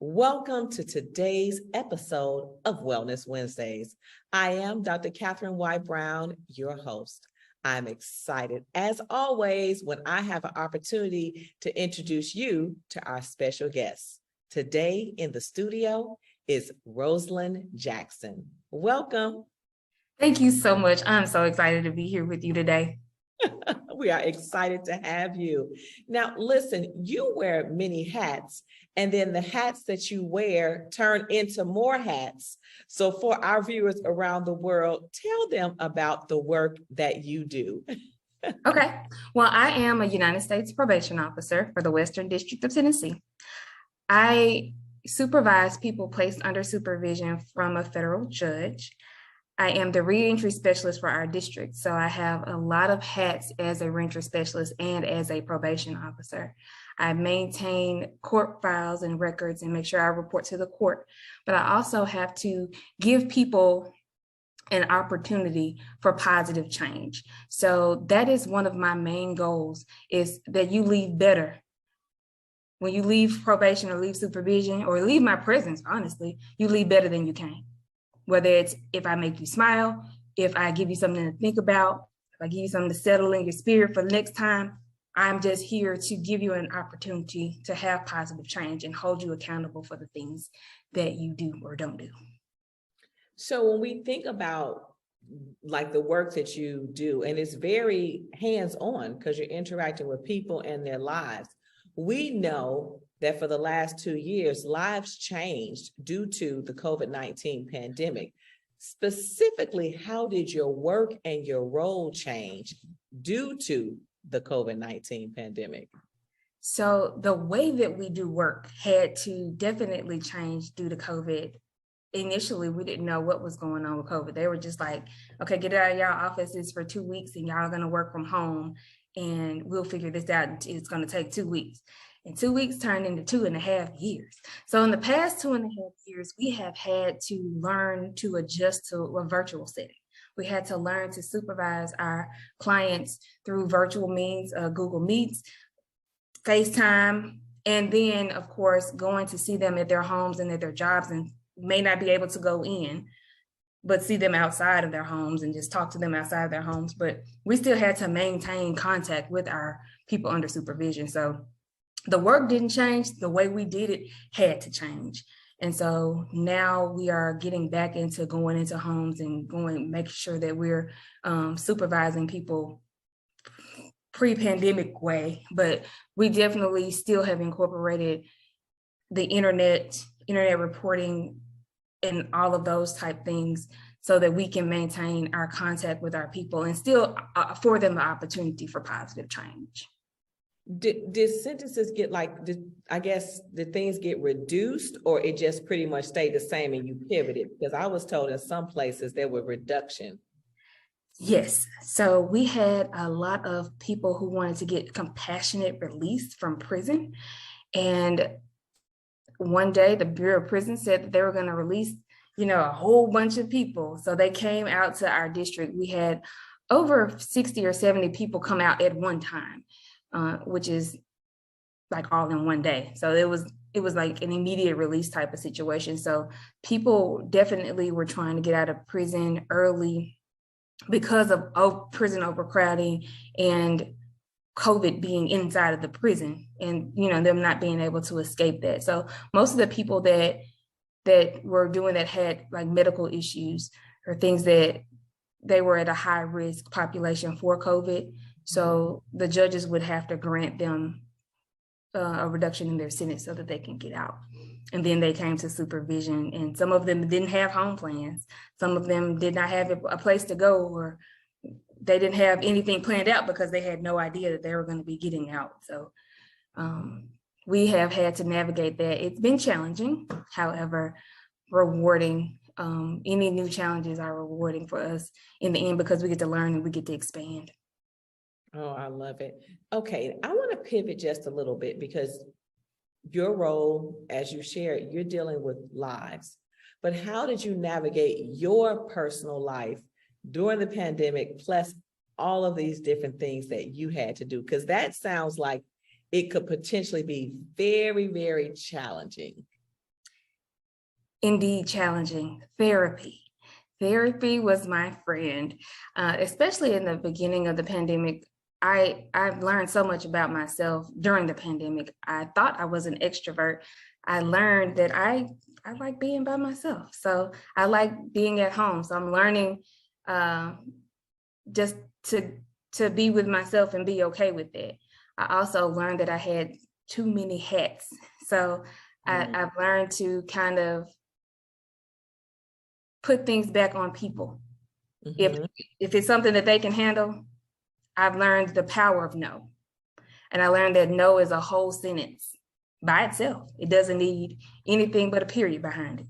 Welcome to today's episode of Wellness Wednesdays. I am Dr. Katherine Brown, your host. I'm excited, as always, when I have an opportunity to introduce you to our special guests. Today in the studio is Rosalyn Jackson. Welcome. Thank you so much. I'm so excited to be here with you today. We are excited to have you. Now, listen, you wear many hats, and then the hats that you wear turn into more hats. So for our viewers around the world, tell them about the work that you do. Okay. Well, I am a United States probation officer for the Western District of Tennessee. I supervise people placed under supervision from a federal judge. I am the reentry specialist for our district. So I have a lot of hats as a reentry specialist and as a probation officer. I maintain court files and records and make sure I report to the court, but I also have to give people an opportunity for positive change. So that is one of my main goals, is that you leave better. When you leave probation or leave supervision or leave my presence, honestly, you leave better than you came. Whether it's if I make you smile, if I give you something to think about, if I give you something to settle in your spirit for the next time, I'm just here to give you an opportunity to have positive change and hold you accountable for the things that you do or don't do. So when we think about like the work that you do, and it's very hands-on because you're interacting with people and their lives, we know that for the last 2 years, lives changed due to the COVID-19 pandemic. Specifically, how did your work and your role change due to the COVID-19 pandemic? So the way that we do work had to definitely change due to COVID. Initially, we didn't know what was going on with COVID. They were just like, okay, get out of y'all offices for 2 weeks and y'all are going to work from home and we'll figure this out. It's going to take 2 weeks. And 2 weeks turned into 2.5 years. So in the past 2.5 years, we have had to learn to adjust to a virtual setting. We had to learn to supervise our clients through virtual means, Google Meets, FaceTime, and then, of course, going to see them at their homes and at their jobs, and may not be able to go in, but see them outside of their homes and just talk to them outside of their homes. But we still had to maintain contact with our people under supervision. So the work didn't change. The way we did it had to change. And so now we are getting back into going into homes and making sure that we're supervising people pre-pandemic way. But we definitely still have incorporated the internet reporting and all of those type things so that we can maintain our contact with our people and still afford them the opportunity for positive change. Did sentences get did things get reduced, or it just pretty much stayed the same and you pivoted? Because I was told in some places there were reduction. Yes. So we had a lot of people who wanted to get compassionate release from prison. And one day the Bureau of Prisons said that they were going to release, a whole bunch of people. So they came out to our district. We had over 60 or 70 people come out at one time. Which is like all in one day. So it was like an immediate release type of situation. So people definitely were trying to get out of prison early because of prison overcrowding and COVID being inside of the prison and, them not being able to escape that. So most of the people that were doing that had like medical issues or things that they were at a high risk population for COVID. So the judges would have to grant them a reduction in their sentence so that they can get out. And then they came to supervision, and some of them didn't have home plans. Some of them did not have a place to go, or they didn't have anything planned out because they had no idea that they were going to be getting out. So we have had to navigate that. It's been challenging, however, rewarding. Any new challenges are rewarding for us in the end because we get to learn and we get to expand. Oh, I love it. Okay, I want to pivot just a little bit because your role, as you shared, you're dealing with lives. But how did you navigate your personal life during the pandemic, plus all of these different things that you had to do? Because that sounds like it could potentially be very, very challenging. Indeed challenging. Therapy. Therapy was my friend, especially in the beginning of the pandemic. I've learned so much about myself during the pandemic. I thought I was an extrovert. I learned that I like being by myself. So I like being at home. So I'm learning just to be with myself and be okay with it. I also learned that I had too many hats. So I've learned to kind of put things back on people. Mm-hmm. If it's something that they can handle, I've learned the power of no. And I learned that no is a whole sentence by itself. It doesn't need anything but a period behind it.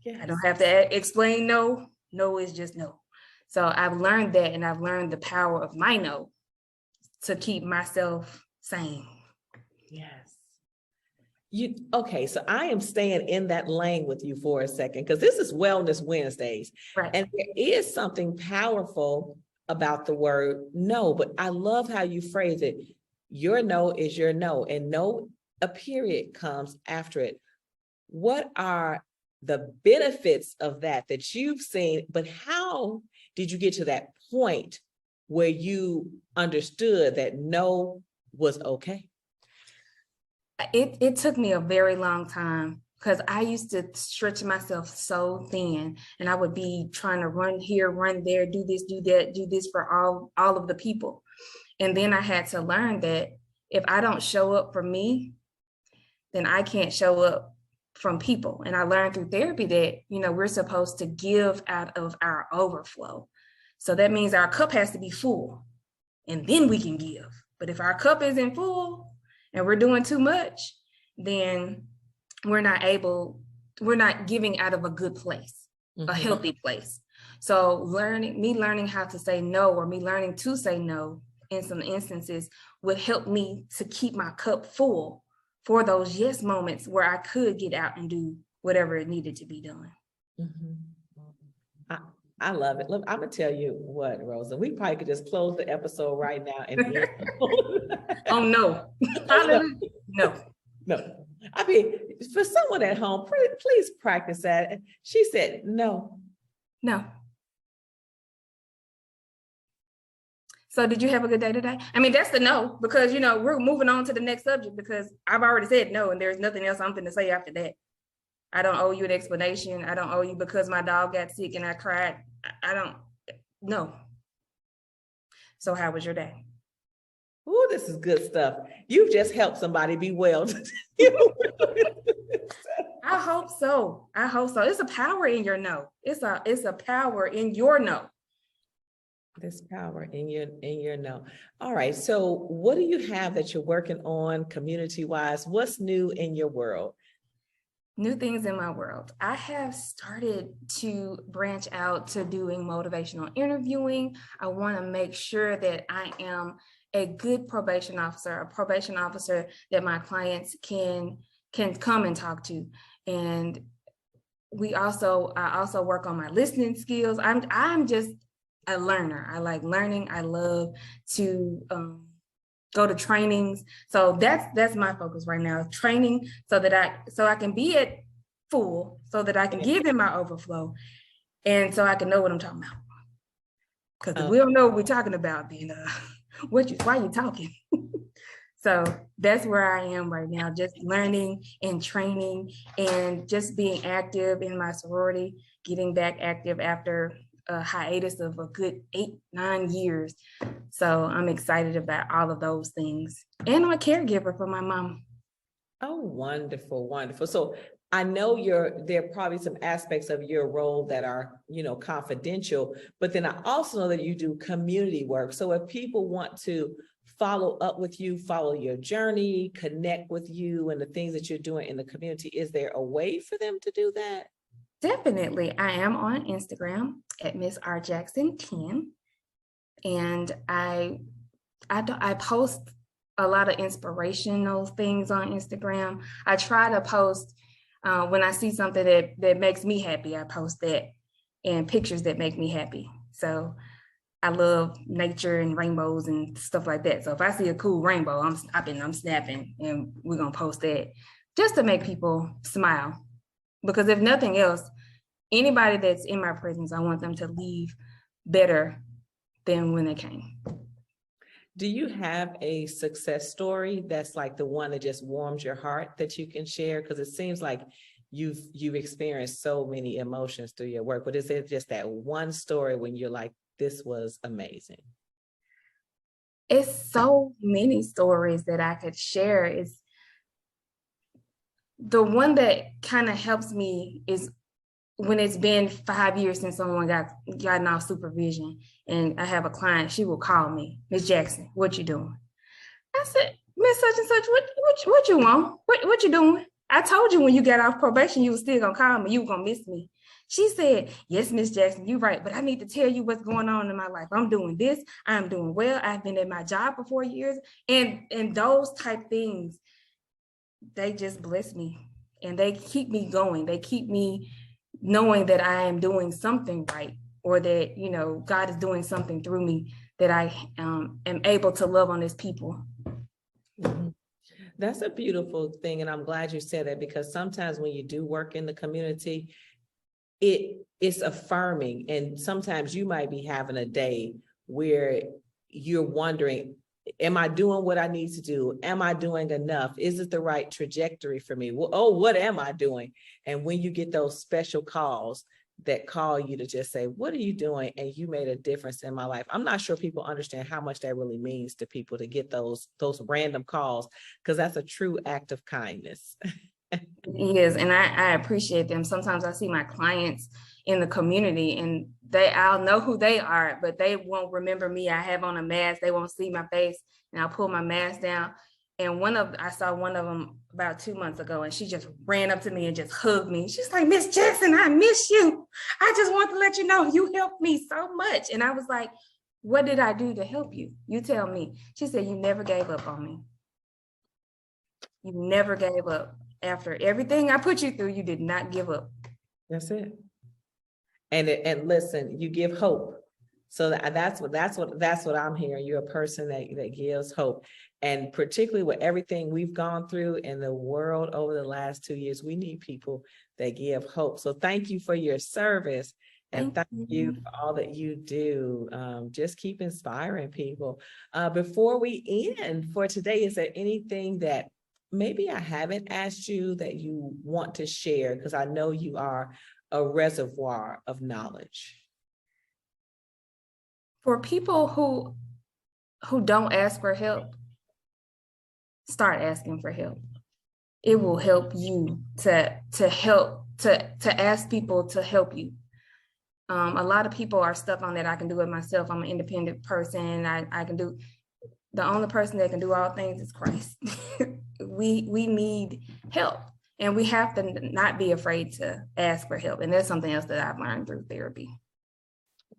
Yes. I don't have to explain no. No is just no. So I've learned that, and I've learned the power of my no to keep myself sane. Yes. Okay, so I am staying in that lane with you for a second, because this is Wellness Wednesdays. Right. And there is something powerful about the word no, but I love how you phrase it. Your no is your no, and no, a period comes after it. What are the benefits of that you've seen, but how did you get to that point where you understood that no was okay? It took me a very long time, because I used to stretch myself so thin, and I would be trying to run here, run there, do this, do that, do this for all of the people. And then I had to learn that if I don't show up for me, then I can't show up from people. And I learned through therapy that, we're supposed to give out of our overflow. So that means our cup has to be full, and then we can give. But if our cup isn't full and we're doing too much, then we're not giving out of a good place, a healthy place. So learning how to say no, or me learning to say no in some instances, would help me to keep my cup full for those yes moments where I could get out and do whatever it needed to be done. I love it. Look, I'm gonna tell you what, Rosa, we probably could just close the episode right now and oh no. No. I mean, for someone at home, please practice that. She said no. So did you have a good day today? I mean, that's the no, because we're moving on to the next subject, because I've already said no, and there's nothing else I'm going to say after that. I don't owe you an explanation. I don't owe you because my dog got sick and I cried. I don't know. So how was your day? Oh, this is good stuff. You've just helped somebody be well. I hope so. It's a power in your no. It's a power in your no. This power in your no. All right. So what do you have that you're working on community-wise? What's new in your world? New things in my world. I have started to branch out to doing motivational interviewing. I want to make sure that I am a good probation officer, a probation officer that my clients can come and talk to. And I also work on my listening skills. I'm just a learner. I like learning. I love to go to trainings. So that's my focus right now, training so I can be at full, so that I can give in my overflow, and so I can know what I'm talking about. Because if we don't know what we're talking about, then why are you talking? So that's where I am right now, just learning and training and just being active in my sorority, getting back active after a hiatus of a good 8-9 years. So I'm excited about all of those things. And I'm a caregiver for my mom. Oh, wonderful, wonderful. So I know there are probably some aspects of your role that are, confidential, but then I also know that you do community work. So if people want to follow up with you, follow your journey, connect with you and the things that you're doing in the community, is there a way for them to do that? Definitely. I am on Instagram at Miss R Jackson 10, and I post a lot of inspirational things on Instagram. I try to post when I see something that makes me happy. I post that, and pictures that make me happy. So I love nature and rainbows and stuff like that. So if I see a cool rainbow, I'm snapping, and we're gonna post that just to make people smile. Because if nothing else, anybody that's in my presence, I want them to leave better than when they came. Do you have a success story that's like the one that just warms your heart that you can share? Because it seems like you've experienced so many emotions through your work, but is it just that one story when you're like, this was amazing? It's so many stories that I could share. It's the one that kind of helps me is when it's been 5 years since someone gotten off supervision, and I have a client, she will call me, Miss Jackson, what you doing? I said, Miss such and such, what you want? What you doing? I told you when you got off probation, you was still gonna call me, you were gonna miss me. She said, yes, Miss Jackson, you're right, but I need to tell you what's going on in my life. I'm doing this, I'm doing well, I've been at my job for 4 years, and those type things, they just bless me and they keep me going. They keep me knowing that I am doing something right, or that, you know, God is doing something through me, that I am able to love on his people. Mhm. That's a beautiful thing. And I'm glad you said that, because sometimes when you do work in the community, it's affirming. And sometimes you might be having a day where you're wondering, am I doing what I need to do? Am I doing enough? Is it the right trajectory for me? Well, oh, what am I doing? And when you get those special calls that call you to just say, what are you doing? And you made a difference in my life. I'm not sure people understand how much that really means to people, to get those random calls, because that's a true act of kindness. Yes, and I appreciate them. Sometimes I see my clients in the community and I'll know who they are, but they won't remember me. I have on a mask, they won't see my face, and I'll pull my mask down. And I saw one of them about 2 months ago, and she just ran up to me and just hugged me. She's like, Miss Jackson, I miss you. I just want to let you know you helped me so much. And I was like, what did I do to help you? You tell me. She said, you never gave up on me. You never gave up. After everything I put you through, you did not give up. That's it. And listen, you give hope. So that's what I'm hearing. You're a person that gives hope. And particularly with everything we've gone through in the world over the last 2 years, we need people that give hope. So thank you for your service. And thank you for all that you do. Just keep inspiring people. Before we end for today, is there anything that maybe I haven't asked you that you want to share? Because I know you are a reservoir of knowledge. For people who don't ask for help, start asking for help. It will help you to ask people to help you. A lot of people are stuck on that. I can do it myself. I'm an independent person. I can do. The only person that can do all things is Christ. We need help, and we have to not be afraid to ask for help. And that's something else that I've learned through therapy.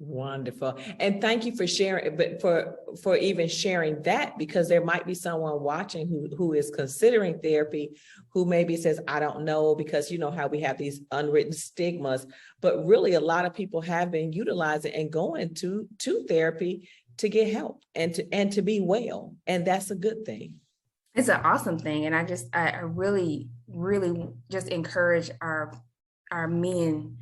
Wonderful. And thank you for sharing, but for even sharing that, because there might be someone watching who is considering therapy, who maybe says, I don't know, because you know how we have these unwritten stigmas, but really a lot of people have been utilizing and going to therapy to get help and to be well. And that's a good thing. It's an awesome thing. And I really, really just encourage our men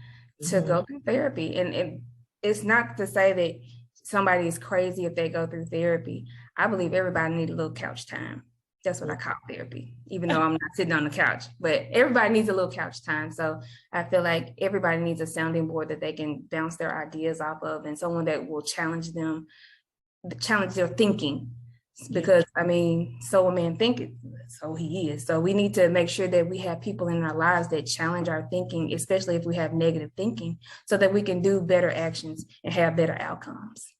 to go through therapy. And it's not to say that somebody is crazy if they go through therapy. I believe everybody needs a little couch time. That's what I call therapy, even though I'm not sitting on the couch, but everybody needs a little couch time. So I feel like everybody needs a sounding board that they can bounce their ideas off of, and someone that will challenge their thinking. Because I mean, so a man thinketh, so he is. So we need to make sure that we have people in our lives that challenge our thinking, especially if we have negative thinking, so that we can do better actions and have better outcomes.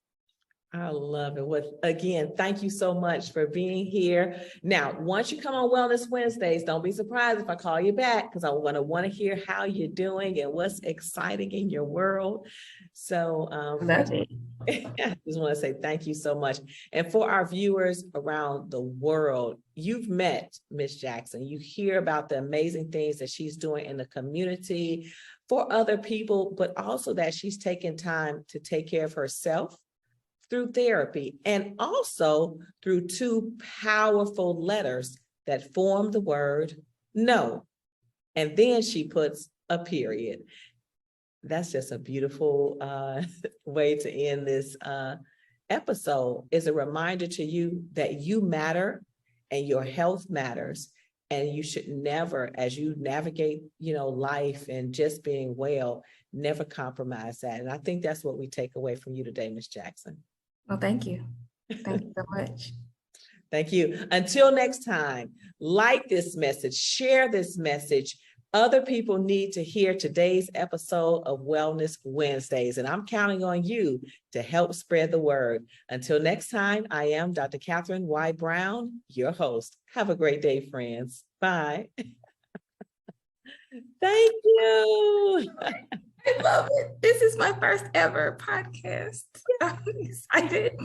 I love it. Well, again, thank you so much for being here. Now, once you come on Wellness Wednesdays, don't be surprised if I call you back, because I'm going to want to hear how you're doing and what's exciting in your world. So love it. I just want to say thank you so much. And for our viewers around the world, you've met Miss Jackson. You hear about the amazing things that she's doing in the community for other people, but also that she's taking time to take care of herself through therapy, and also through 2 powerful letters that form the word no. And then she puts a period. That's just a beautiful way to end this episode. Is a reminder to you that you matter and your health matters. And you should never, as you navigate, life and just being well, never compromise that. And I think that's what we take away from you today, Ms. Jackson. Well, thank you. Thank you so much. Thank you. Until next time, like this message, share this message. Other people need to hear today's episode of Wellness Wednesdays, and I'm counting on you to help spread the word. Until next time, I am Dr. Katherine Y. Brown, your host. Have a great day, friends. Bye. Thank you. I love it. This is my first ever podcast. I'm excited.